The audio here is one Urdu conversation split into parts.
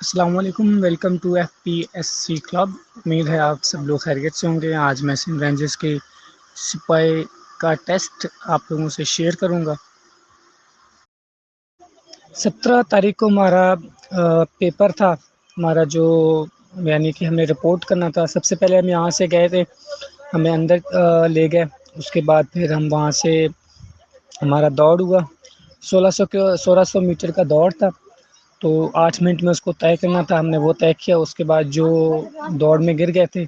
السلام علیکم، welcome to F P S C club. امید ہے آپ سب لوگ خیریت سے ہوں گے۔ آج میں سندھ رینجرز کے سپاہی کا ٹیسٹ آپ لوگوں سے شیئر کروں گا۔ 17 تاریخ کو ہمارا پیپر تھا، ہمارا جو یعنی کہ ہم نے رپورٹ کرنا تھا۔ سب سے پہلے ہم یہاں سے گئے تھے، ہمیں اندر لے گئے، اس کے بعد پھر ہم وہاں سے ہمارا دوڑ ہوا۔ 1600 میٹر کا دوڑ تھا، تو 8 منٹ میں اس کو طے کرنا تھا۔ ہم نے وہ طے کیا۔ اس کے بعد جو دوڑ میں گر گئے تھے،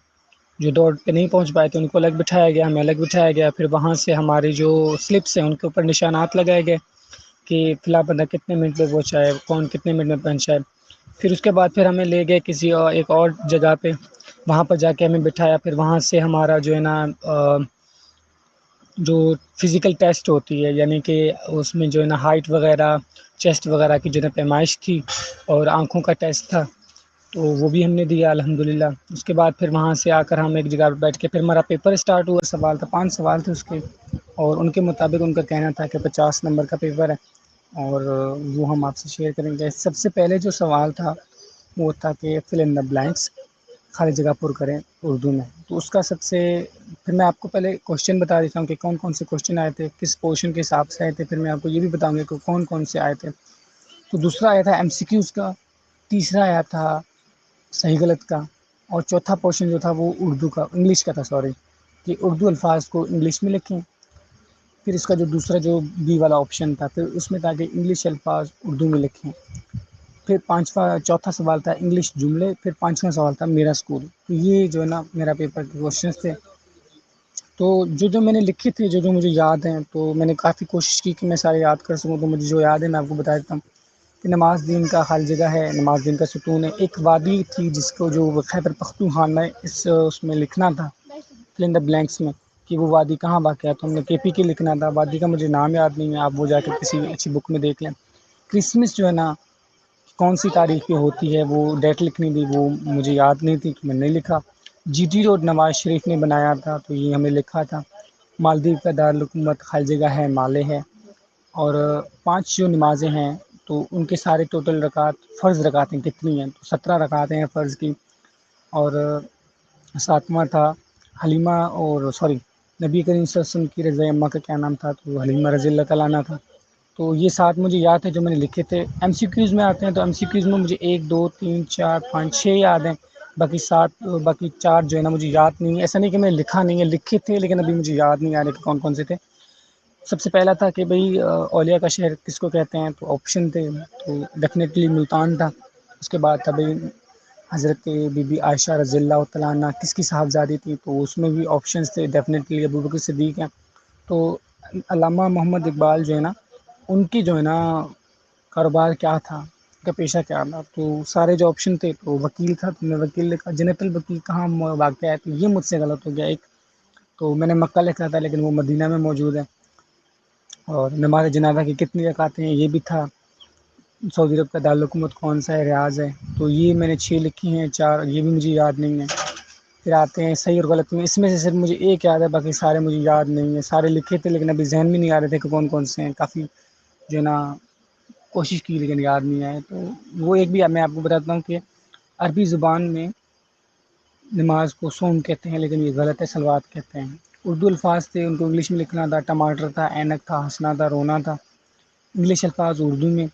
جو دوڑ پہ نہیں پہنچ پائے تھے، ان کو الگ بٹھایا گیا، ہمیں الگ بٹھایا گیا۔ پھر وہاں سے ہماری جو سلپس ہیں ان کے اوپر نشانات لگائے گئے کہ فلاں بندہ کتنے منٹ میں پہنچا ہے، کون کتنے منٹ میں پہنچا ہے۔ پھر اس کے بعد پھر ہمیں لے گئے کسی ایک اور جگہ پہ، وہاں پر جا کے ہمیں بٹھایا۔ پھر وہاں سے ہمارا جو ہے نا جو فزیکل ٹیسٹ ہوتی ہے، یعنی کہ اس میں جو ہے نا ہائٹ وغیرہ، چیسٹ وغیرہ کی جو ہے پیمائش تھی، اور آنکھوں کا ٹیسٹ تھا، تو وہ بھی ہم نے دیا الحمدللہ۔ اس کے بعد پھر وہاں سے آ کر ہم ایک جگہ پہ بیٹھ کے پھر ہمارا پیپر اسٹارٹ ہوا۔ سوال تھا 5 سوال تھے اس کے، اور ان کے مطابق ان کا کہنا تھا کہ 50 نمبر کا پیپر ہے، اور وہ ہم آپ سے شیئر کریں گے۔ سب سے پہلے جو سوال تھا وہ تھا کہ فل ان دا بلینکس، خالی جگہ پر کریں اردو میں۔ تو اس کا سب سے پھر میں آپ کو پہلے کوشچن بتا دیتا ہوں کہ کون کون سے کوشچن آئے تھے، کس پورشن کے حساب سے آئے تھے۔ پھر میں آپ کو یہ بھی بتاؤں گا کہ کون کون سے آئے تھے۔ تو دوسرا آیا تھا ایم سی کیوز کا، تیسرا آیا تھا صحیح غلط کا، اور چوتھا پورشن جو تھا وہ اردو کا، انگلش کا تھا، سوری، کہ اردو الفاظ کو انگلش میں لکھیں۔ پھر اس کا جو دوسرا جو بی والا آپشن تھا، پھر اس میں تھا کہ انگلش الفاظ اردو میں لکھیں۔ پھر چوتھا سوال تھا انگلش جملے۔ پھر 5واں سوال تھا میرا اسکول۔ تو یہ جو ہے نا میرا پیپر کے کوشچنس تھے۔ تو جو میں نے لکھے تھے، جو مجھے یاد ہیں، تو میں نے کافی کوشش کی کہ میں سارے یاد کر سکوں۔ تو مجھے جو یاد ہے میں آپ کو بتا دیتا ہوں کہ نماز دین کا خالی جگہ ہے، نماز دین کا ستون ہے۔ ایک وادی تھی جس کو جو خیبر پختونخوا میں اس میں لکھنا تھا فل ان دا بلینکس میں، کہ وہ وادی کہاں واقع ہے۔ تو ہم نے کے پی کے لکھنا تھا۔ وادی کا مجھے نام یاد نہیں ہے، آپ وہ جا کے کسی اچھی بک میں دیکھ لیں۔ کرسمس جو ہے نا کون سی تاریخ پہ ہوتی ہے، وہ ڈیٹ لکھنی تھی، وہ مجھے یاد نہیں تھی، تو میں نہیں لکھا۔ جی ٹی روڈ نواز شریف نے بنایا تھا، تو یہ ہمیں لکھا تھا۔ مالدیو کا دارالحکومت خالی جگہ ہے مالے ہے۔ اور 5 جو نمازیں ہیں تو ان کے سارے ٹوٹل رکعت، فرض رکعتیں کتنی ہیں، تو 17 رکعتیں ہیں فرض کی۔ اور 7واں تھا حلیمہ، اور سوری نبی کریم صلی اللہ علیہ وسلم کی رضا اماں کا کیا نام تھا، تو حلیمہ رضی اللہ تعالیٰ عنہ تھا۔ تو یہ 7 مجھے یاد ہے جو میں نے لکھے تھے۔ ایم سی کیوز میں آتے ہیں تو ایم سی کیوز میں مجھے 1 2 3 4 5 6 یاد ہیں، باقی 4 جو ہے نا مجھے یاد نہیں ہے۔ ایسا نہیں کہ میں نے لکھا نہیں ہے، لکھے تھے لیکن ابھی مجھے یاد نہیں آ رہے کہ کون کون سے تھے۔ سب سے پہلا تھا کہ بھئی اولیاء کا شہر کس کو کہتے ہیں، تو آپشن تھے، تو ڈیفینیٹلی ملتان تھا۔ اس کے بعد تھا بھئی حضرت بی بی عائشہ رضی اللہ تعالیٰ عنہ کس کی صاحبزادی تھی، تو اس میں بھی آپشنس تھے، ڈیفینیٹلی ابوبکر صدیق ہیں۔ تو علامہ محمد اقبال جو ہے نا، ان کی جو ہے نا کاروبار کیا تھا، ان کا پیشہ کیا تھا، تو سارے جو آپشن تھے تو وکیل تھا، تو میں وکیل لکھا۔ جنت الوکیل کہاں واقع ہے، تو یہ مجھ سے غلط ہو گیا ایک، تو میں نے مکہ لکھا تھا لیکن وہ مدینہ میں موجود ہے۔ اور نماز جنازہ کی کتنی رکعتیں ہیں یہ بھی تھا۔ سعودی عرب کا دارالحکومت کون سا ہے، ریاض ہے، تو یہ میں نے 6 لکھی ہیں، 4 یہ بھی مجھے یاد نہیں ہے۔ پھر آتے ہیں صحیح اور غلط میں، اس میں سے صرف مجھے ایک یاد ہے، باقی سارے مجھے یاد نہیں ہیں۔ سارے لکھے تھے لیکن ابھی ذہن میں نہیں آ رہے تھے کہ کون کون سے ہیں، کافی جو ہے نا کوشش کی لیکن یاد نہیں آئے۔ تو وہ ایک بھی میں آپ کو بتاتا ہوں کہ عربی زبان میں نماز کو صوم کہتے ہیں لیکن یہ غلط ہے، صلوات کہتے ہیں۔ اردو الفاظ تھے، ان کو انگلش میں لکھنا تھا۔ ٹماٹر تھا، اینک تھا، ہنسنا تھا، رونا تھا۔ انگلش الفاظ اردو میں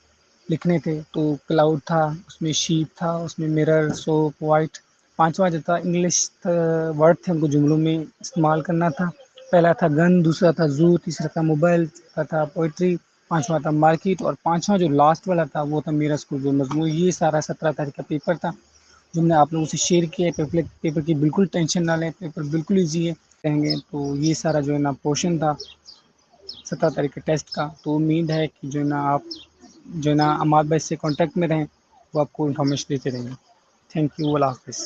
لکھنے تھے، تو کلاؤڈ تھا، اس میں شیپ تھا، اس میں مرر، سوپ، وائٹ۔ 5واں جو تھا انگلش ورڈ تھے، ان کو جملوں میں استعمال کرنا تھا۔ پہلا تھا گن، دوسرا تھا زو، تیسرا تھا موبائل، چوتھا تھا پوئٹری، 5واں تھا مارکیٹ، اور 5واں جو لاسٹ والا تھا وہ تھا میرا اسکول جو مضمون۔ یہ سارا 17 تاریخ کا پیپر تھا جو میں نے آپ لوگوں سے شیئر کیا ہے۔ پیپر کی بالکل ٹینشن نہ لیں، پیپر بالکل ایزی ہے کہیں گے۔ تو یہ سارا جو ہے نا پورشن تھا 17 تاریخ کے ٹیسٹ کا۔ تو امید ہے کہ جو ہے نا آپ جو ہے نا عماد بھائی سے کانٹیکٹ میں رہیں، وہ آپ کو انفارمیشن دیتے رہیں گے۔ تھینک یو، اللہ حافظ۔